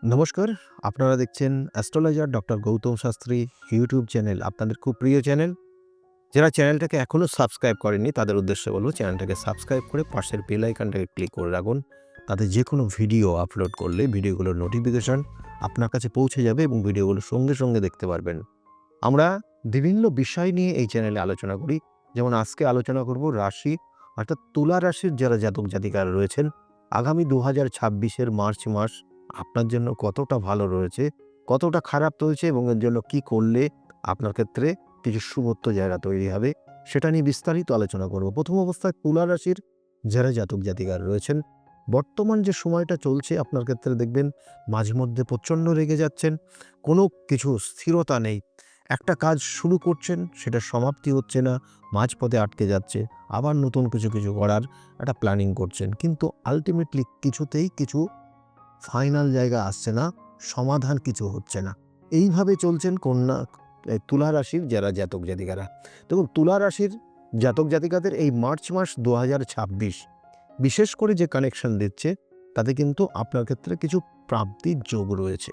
নমস্কার, আপনারা দেখছেন astrologer doctor Gautam Shastri YouTube channel. আপনাদের খুব প্রিয় চ্যানেল। যারা চ্যানেলটাকে এখনও সাবস্ক্রাইব করেননি তাদের উদ্দেশ্যে বলব, চ্যানেলটাকে সাবস্ক্রাইব করে পাশের বেল আইকনটাকে ক্লিক করে রাখুন। তাতে যে কোনো ভিডিও আপলোড করলে ভিডিওগুলোর নোটিফিকেশন আপনার কাছে পৌঁছে যাবে এবং ভিডিওগুলো সঙ্গে সঙ্গে দেখতে পারবেন। আমরা বিভিন্ন বিষয় নিয়ে এই চ্যানেলে আলোচনা করি। যেমন আজকে আলোচনা করব রাশি, অর্থাৎ তুলা রাশির যারা জাতক জাতিকারা রয়েছেন, আগামী 2026-এর মার্চ মাস আপনার জন্য কতটা ভালো রয়েছে, কতটা খারাপ রয়েছে এবং এর জন্য কী করলে আপনার ক্ষেত্রে কিছু শুভত্ব জায়গা তৈরি হবে, সেটা নিয়ে বিস্তারিত আলোচনা করব। প্রথম অবস্থায় তুলা রাশির যারা জাতক জাতিকারা রয়েছেন, বর্তমান যে সময়টা চলছে আপনার ক্ষেত্রে দেখবেন মাঝে মধ্যে প্রচণ্ড রেগে যাচ্ছেন, কোনো কিছু স্থিরতা নেই। একটা কাজ শুরু করছেন, সেটা সমাপ্তি হচ্ছে না, মাঝপথে আটকে যাচ্ছে। আবার নতুন কিছু করার একটা প্ল্যানিং করছেন, কিন্তু আলটিমেটলি কিছুতেই কিছু ফাইনাল জায়গা আসছে না, সমাধান কিছু হচ্ছে না। এইভাবে চলছেন তুলা রাশির যারা জাতক জাতিকারা। দেখুন, তুলা রাশির জাতক জাতিকাদের এই মার্চ মাস 2026 বিশেষ করে যে কানেকশন দিচ্ছে, তাতে কিন্তু আপনার ক্ষেত্রে কিছু প্রাপ্তির যোগ রয়েছে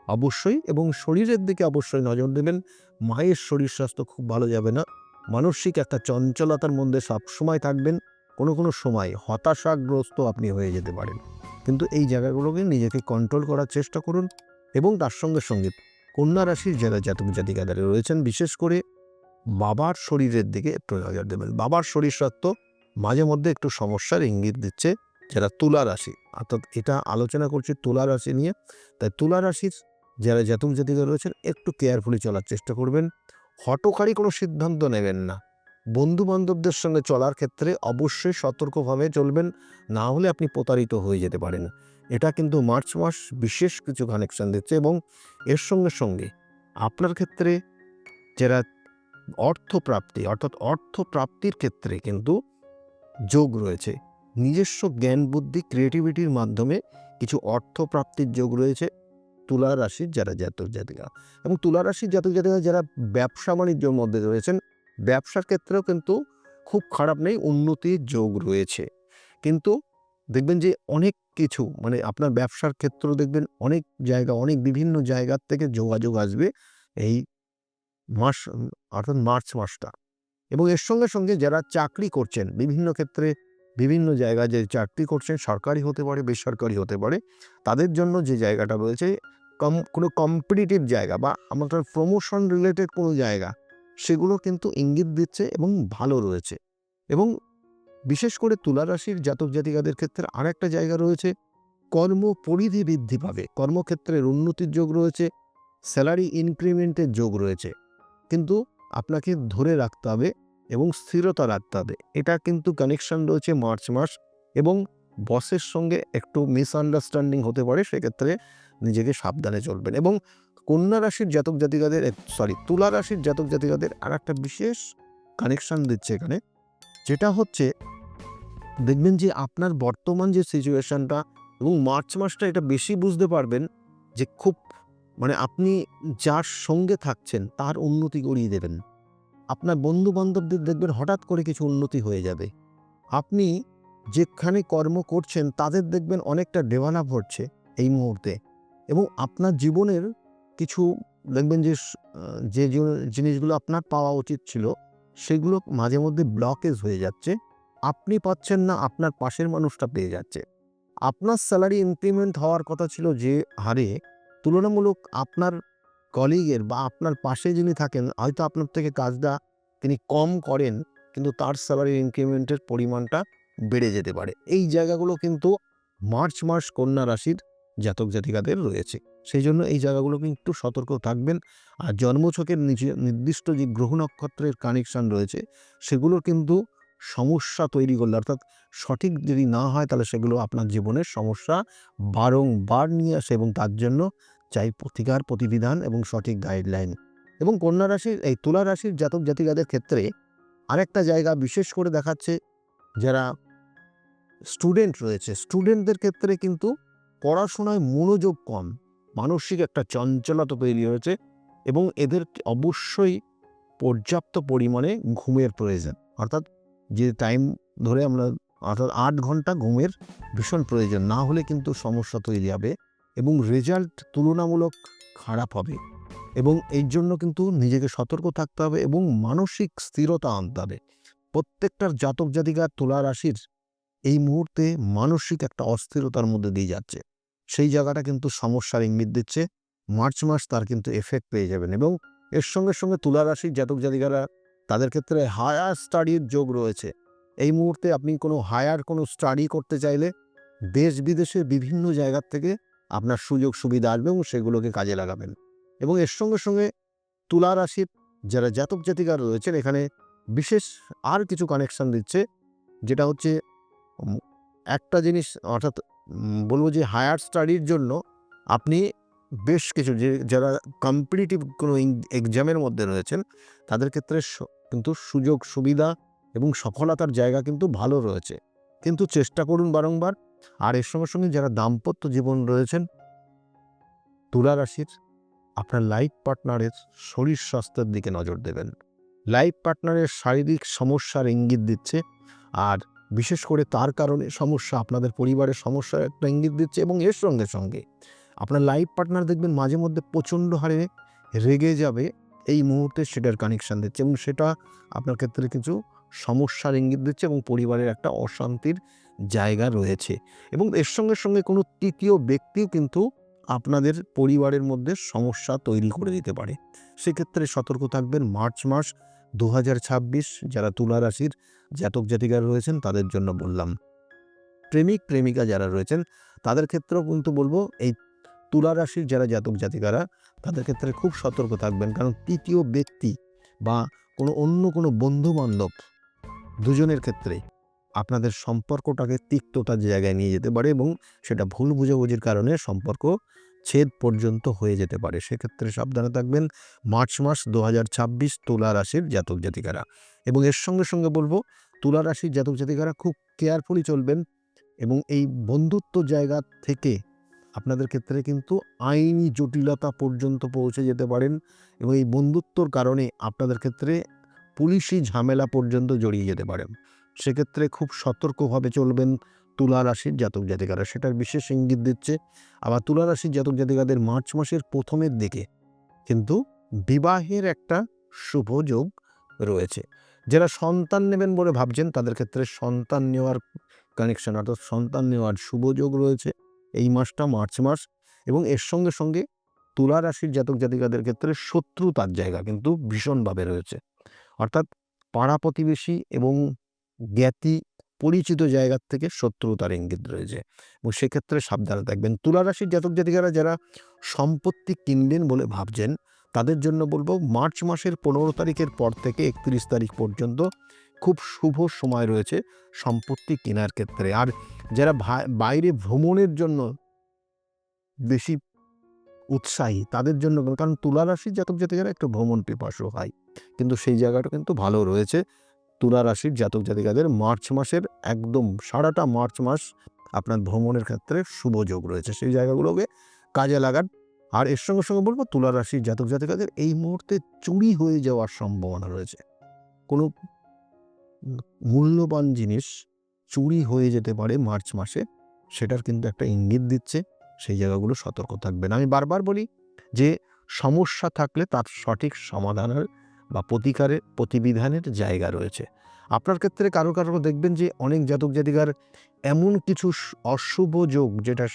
অবশ্যই, এবং শরীরের দিকে অবশ্যই নজর দেবেন। মায়ের শরীর স্বাস্থ্য খুব ভালো যাবে না। মানসিক একটা চঞ্চলতার মধ্যে সবসময় থাকবেন। কোনো সময় হতাশাগ্রস্ত আপনি হয়ে যেতে পারেন, কিন্তু এই জায়গাগুলোকে নিজেকে কন্ট্রোল করার চেষ্টা করুন। এবং তার সঙ্গে সঙ্গে কন্যা রাশির যারা জাতক জাতিকারা রয়েছেন, বিশেষ করে বাবার শরীরের দিকে একটু নজর দেবেন। বাবার শরীর স্বাস্থ্য মাঝে মধ্যে একটু সমস্যার ইঙ্গিত দিচ্ছে যারা তুলা রাশি, অর্থাৎ এটা আলোচনা করছি তুলা রাশি নিয়ে। তাই তুলা রাশির যারা জাতক জাতিকা রয়েছেন একটু কেয়ারফুলি চলার চেষ্টা করবেন। হঠকারী কোনো সিদ্ধান্ত নেবেন না। বন্ধু বান্ধবদের সঙ্গে চলার ক্ষেত্রে অবশ্যই সতর্কভাবে চলবেন, না হলে আপনি প্রতারিত হয়ে যেতে পারেন। এটা কিন্তু মার্চ মাস বিশেষ কিছু কানেকশন দিচ্ছে। এবং এর সঙ্গে সঙ্গে আপনার ক্ষেত্রে যারা অর্থপ্রাপ্তি, অর্থাৎ অর্থপ্রাপ্তির ক্ষেত্রে কিন্তু যোগ রয়েছে। নিজস্ব জ্ঞান বুদ্ধি ক্রিয়েটিভিটির মাধ্যমে কিছু অর্থপ্রাপ্তির যোগ রয়েছে তুলা রাশির যারা জাতক জাতিকা। এবং তুলা রাশির জাতক জাতিকা যারা ব্যবসা বাণিজ্যের মধ্যে রয়েছেন, ব্যবসার ক্ষেত্রেও কিন্তু খুব খারাপ নেই, উন্নতির যোগ রয়েছে। কিন্তু দেখবেন যে অনেক কিছু, মানে আপনার ব্যবসার ক্ষেত্রেও দেখবেন অনেক জায়গা, অনেক বিভিন্ন জায়গার থেকে যোগাযোগ আসবে এই মাস, অর্থাৎ মার্চ মাসটা। এবং এর সঙ্গে সঙ্গে যারা চাকরি করছেন, বিভিন্ন ক্ষেত্রে বিভিন্ন জায়গায় যে চাকরি করছেন, সরকারি হতে পারে, বেসরকারি হতে পারে, তাদের জন্য যে জায়গাটা রয়েছে কোনো কম্পিটিটিভ জায়গা বা আমাদের প্রমোশন রিলেটেড কোনো জায়গা, সেগুলো কিন্তু ইঙ্গিত দিচ্ছে এবং ভালো রয়েছে। এবং বিশেষ করে তুলা রাশির জাতক জাতিকাদের ক্ষেত্রে আরেকটা জায়গা রয়েছে, কর্ম পরিধি বৃদ্ধি পাবে, কর্মক্ষেত্রের উন্নতির যোগ রয়েছে, স্যালারি ইনক্রিমেন্টের যোগ রয়েছে। কিন্তু আপনাকে ধরে রাখতে হবে এবং স্থিরতা রাখতে হবে। এটা কিন্তু কানেকশন রয়েছে মার্চ মাস। এবং বসের সঙ্গে একটু মিসআন্ডারস্ট্যান্ডিং হতে পারে, সেক্ষেত্রে নিজেকে সাবধানে চলবেন। এবং কন্যা রাশির জাতক জাতিকাদের, তুলা রাশির জাতক জাতিকাদের আর একটা বিশেষ কানেকশন দিচ্ছে এখানে, যেটা হচ্ছে দেখবেন যে আপনার বর্তমান যে সিচুয়েশনটা, এবং মার্চ মাসটা এটা বেশি বুঝতে পারবেন যে খুব, মানে আপনি যার সঙ্গে থাকছেন তার উন্নতি করিয়ে দেবেন। আপনার বন্ধু বান্ধবদের দেখবেন হঠাৎ করে কিছু উন্নতি হয়ে যাবে। আপনি যেখানে কর্ম করছেন তাদের দেখবেন অনেকটা ডেভেলপ হচ্ছে এই মুহূর্তে। এবং আপনার জীবনের কিছু দেখবেন যে যে জিনিসগুলো আপনার পাওয়া উচিত ছিল, সেগুলো মাঝে মধ্যে ব্লকেজ হয়ে যাচ্ছে। আপনি পাচ্ছেন না, আপনার পাশের মানুষটা পেয়ে যাচ্ছে। আপনার স্যালারি ইনক্রিমেন্ট হওয়ার কথা ছিল যে হারে, তুলনামূলক আপনার কলিগের বা আপনার পাশে যিনি থাকেন, হয়তো আপনার থেকে কাজটা তিনি কম করেন, কিন্তু তার স্যালারি ইনক্রিমেন্টের পরিমাণটা বেড়ে যেতে পারে। এই জায়গাগুলো কিন্তু মার্চ মাস কন্যা রাশির জাতক জাতিকাদের রয়েছে। সেই জন্য এই জায়গাগুলোকে একটু সতর্ক থাকবেন। আর জন্মছকের নির্দিষ্ট যে গ্রহ নক্ষত্রের কানেকশন রয়েছে, সেগুলোর কিন্তু সমস্যা তৈরি করলে, অর্থাৎ সঠিক যদি না হয়, তাহলে সেগুলো আপনার জীবনের সমস্যা বারংবার নিয়ে আসে। এবং তার জন্য চাই প্রতিকার, প্রতিবিধান এবং সঠিক গাইডলাইন। এবং কন্যা রাশির এই তুলা রাশির জাতক জাতিকাদের ক্ষেত্রে আরেকটা জায়গা বিশেষ করে দেখাচ্ছে, যারা স্টুডেন্ট রয়েছে, স্টুডেন্টদের ক্ষেত্রে কিন্তু পড়াশোনায় মনোযোগ কম, মানসিক একটা চঞ্চলতা তৈরি হয়েছে। এবং এদের অবশ্যই পর্যাপ্ত পরিমাণে ঘুমের প্রয়োজন, অর্থাৎ যে টাইম ধরে আমরা, অর্থাৎ 8 ঘন্টা ঘুমের ভীষণ প্রয়োজন, না হলে কিন্তু সমস্যা তৈরি হবে। এবং রেজাল্ট তুলনামূলক খারাপ হবে, এবং এই জন্য কিন্তু নিজেকে সতর্ক থাকতে হবে এবং মানসিক স্থিরতা আনতে হবে। প্রত্যেকটার জাতক জাতিকার তুলা রাশির এই মুহূর্তে মানসিক একটা অস্থিরতার মধ্যে দিয়ে যাচ্ছে, সেই জায়গাটা কিন্তু সমস্যার ইঙ্গিত দিচ্ছে। মার্চ মাস তার কিন্তু এফেক্ট পেয়ে যাবেন, এবং এর সঙ্গে সঙ্গে তুলা রাশির জাতক জাতিকারা তাদের ক্ষেত্রে হায়ার স্টাডির যোগ রয়েছে। এই মুহূর্তে আপনি কোনো স্টাডি করতে চাইলে দেশ বিদেশের বিভিন্ন জায়গার থেকে আপনার সুযোগ সুবিধা আসবে এবং সেগুলোকে কাজে লাগাবেন। এবং এর সঙ্গে সঙ্গে তুলা রাশির যারা জাতক জাতিকারা রয়েছেন এখানে বিশেষ আর কিছু কানেকশন দিচ্ছে, যেটা হচ্ছে একটা জিনিস, অর্থাৎ বলবো যে হায়ার স্টাডির জন্য আপনি বেশ কিছু যারা কম্পিটিটিভ কোনো এক্সামের মধ্যে রয়েছেন তাদের ক্ষেত্রে কিন্তু সুযোগ সুবিধা এবং সফলতার জায়গা কিন্তু ভালো রয়েছে, কিন্তু চেষ্টা করুন বারংবার। আর এর সঙ্গে সঙ্গে যারা দাম্পত্য জীবন রয়েছেন তুলা রাশির, আপনার লাইফ পার্টনারের শরীর স্বাস্থ্যের দিকে নজর দেবেন। লাইফ পার্টনারের শারীরিক সমস্যার ইঙ্গিত দিচ্ছে, আর বিশেষ করে তার কারণে সমস্যা, আপনাদের পরিবারের সমস্যার একটা ইঙ্গিত দিচ্ছে। এবং এর সঙ্গে সঙ্গে আপনার লাইফ পার্টনার দেখবেন মাঝে মধ্যে প্রচণ্ড হারে রেগে যাবে, এই মুহূর্তে সেটার কানেকশান দিচ্ছে, এবং সেটা আপনার ক্ষেত্রে কিছু সমস্যার ইঙ্গিত দিচ্ছে এবং পরিবারের একটা অশান্তির জায়গা রয়েছে। এবং এর সঙ্গে সঙ্গে কোনো তৃতীয় ব্যক্তিও কিন্তু আপনাদের পরিবারের মধ্যে সমস্যা তৈরি করে দিতে পারে। সেক্ষেত্রে সতর্ক থাকবেন। মার্চ মাস 2026 যারা তুলা রাশির জাতক জাতিকারা রয়েছেন তাদের জন্য বললাম। প্রেমিক প্রেমিকা যারা রয়েছেন তাদের ক্ষেত্রেও কিন্তু বলবো, এই তুলা রাশির যারা জাতক জাতিকারা তাদের ক্ষেত্রে খুব সতর্ক থাকবেন, কারণ তৃতীয় ব্যক্তি বা অন্য কোনো বন্ধু বান্ধব দুজনের ক্ষেত্রে আপনাদের সম্পর্কটাকে তিক্ততার জায়গায় নিয়ে যেতে পারে, এবং সেটা ভুল বুঝাবুঝির কারণে সম্পর্ক ছেদ পর্যন্ত হয়ে যেতে পারে। সেক্ষেত্রে সাবধানে থাকবেন মার্চ মাস 2026 তুলা রাশির জাতক জাতিকারা। এবং এর সঙ্গে সঙ্গে বলবো, তুলা রাশির জাতক জাতিকারা খুব কেয়ারফুলি চলবেন, এবং এই বন্ধুত্ব জায়গা থেকে আপনাদের ক্ষেত্রে কিন্তু আইনি জটিলতা পর্যন্ত পৌঁছে যেতে পারেন, এবং এই বন্ধুত্বর কারণে আপনাদের ক্ষেত্রে পুলিশি ঝামেলা পর্যন্ত জড়িয়ে যেতে পারেন। সেক্ষেত্রে খুব সতর্কভাবে চলবেন তুলা রাশির জাতক জাতিকারা, সেটার বিশেষ ইঙ্গিত দিচ্ছে। আবার তুলা রাশির জাতক জাতিকাদের মার্চ মাসের প্রথমের দিকে কিন্তু বিবাহের একটা শুভ যোগ রয়েছে। যারা সন্তান নেবেন বলে ভাবছেন তাদের ক্ষেত্রে সন্তান নেওয়ার কানেকশন, অর্থাৎ সন্তান নেওয়ার শুভ যোগ রয়েছে এই মাসটা, মার্চ মাস। এবং এর সঙ্গে সঙ্গে তুলা রাশির জাতক জাতিকাদের ক্ষেত্রে শত্রুতার জায়গা কিন্তু ভীষণভাবে রয়েছে, অর্থাৎ পাড়া প্রতিবেশী এবং জ্ঞাতি পরিচিত জায়গার থেকে শত্রুতার ইঙ্গিত রয়েছে, এবং সেক্ষেত্রে সাবধানে থাকবেন। তুলা রাশির জাতক জাতিকারা যারা সম্পত্তি কিনবেন বলে ভাবছেন তাদের জন্য বলবো, মার্চ মাসের 15 তারিখের পর থেকে 31 তারিখ পর্যন্ত খুব শুভ সময় রয়েছে সম্পত্তি কেনার ক্ষেত্রে। আর যারা বাইরে ভ্রমণের জন্য বেশি উৎসাহী তাদের জন্য, কারণ তুলা রাশির জাতক জাতিকারা একটু ভ্রমণ পিপাসু হয়, কিন্তু সেই জায়গাটা কিন্তু ভালো রয়েছে তুলা রাশির জাতক জাতিকাদের। মার্চ মাসের একদম সারাটা মার্চ মাস আপনার ভ্রমণের ক্ষেত্রে শুভ যোগ রয়েছে, সেই জায়গাগুলোকে কাজে লাগান। আর এর সঙ্গে সঙ্গে বলবো, তুলা রাশির জাতক জাতিকাদের এই মুহূর্তে চুরি হয়ে যাওয়ার সম্ভাবনা রয়েছে। কোনো মূল্যবান জিনিস চুরি হয়ে যেতে পারে মার্চ মাসে, সেটার কিন্তু একটা ইঙ্গিত দিচ্ছে, সেই জায়গাগুলো সতর্ক থাকবেন। আমি বারবার বলি যে সমস্যা থাকলে তার সঠিক সমাধানের বা প্রতিবিধানের জায়গা রয়েছে। আপনার ক্ষেত্রে কারো দেখবেন যে অনেক জাতক জাতিকার এমন কিছু অশুভ যোগ, যেটা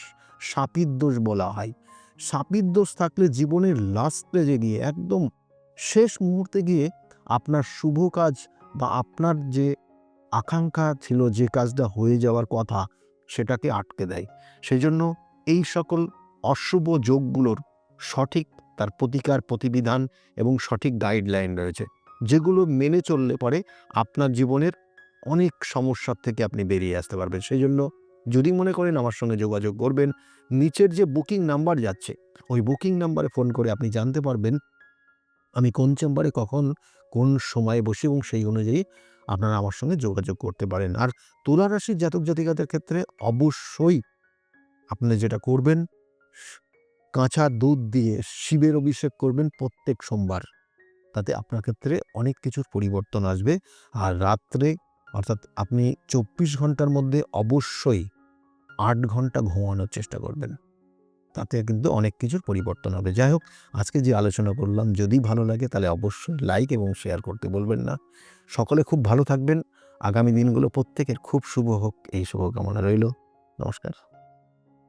শাপিত দোষ বলা হয়, শাপিত দোষ থাকলে জীবনের লাস্ট স্টেজে গিয়ে একদম শেষ মুহূর্তে গিয়ে আপনার শুভ কাজ বা আপনার যে আকাঙ্ক্ষা ছিল, যে কাজটা হয়ে যাওয়ার কথা, সেটাকে আটকে দেয়। সেই জন্য এই সকল অশুভ যোগগুলোর সঠিক তার প্রতিবিধান এবং সঠিক গাইডলাইন রয়েছে, যেগুলো মেনে চললে পরে আপনার জীবনের অনেক সমস্যার থেকে আপনি বেরিয়ে আসতে পারবেন। সেই জন্য যদি মনে করেন আমার সঙ্গে যোগাযোগ করবেন, নিচের যে বুকিং নাম্বার যাচ্ছে ওই বুকিং নাম্বারে ফোন করে আপনি জানতে পারবেন আমি কোন চেম্বারে কখন কোন সময়ে বসি, এবং সেই অনুযায়ী আপনারা আমার সঙ্গে যোগাযোগ করতে পারেন। আর তুলা রাশির জাতক জাতিকাদের ক্ষেত্রে অবশ্যই আপনি যেটা করবেন, কাঁচা দুধ দিয়ে শিবের অভিষেক করবেন প্রত্যেক সোমবার, তাতে আপনার ক্ষেত্রে অনেক কিছুর পরিবর্তন আসবে। আর রাত্রে, অর্থাৎ আপনি 24 ঘন্টার মধ্যে অবশ্যই 8 ঘন্টা ঘুমানোর চেষ্টা করবেন। তাতে কিন্তু অনেক কিছুর পরিবর্তন হবে। যাই হোক, আজকে যে আলোচনা করলাম যদি ভালো লাগে তাহলে অবশ্যই লাইক এবং শেয়ার করতে বলবেন না। সকলে খুব ভালো থাকবেন। আগামী দিনগুলো প্রত্যেকের খুব শুভ হোক, এই শুভকামনা রইল। নমস্কার।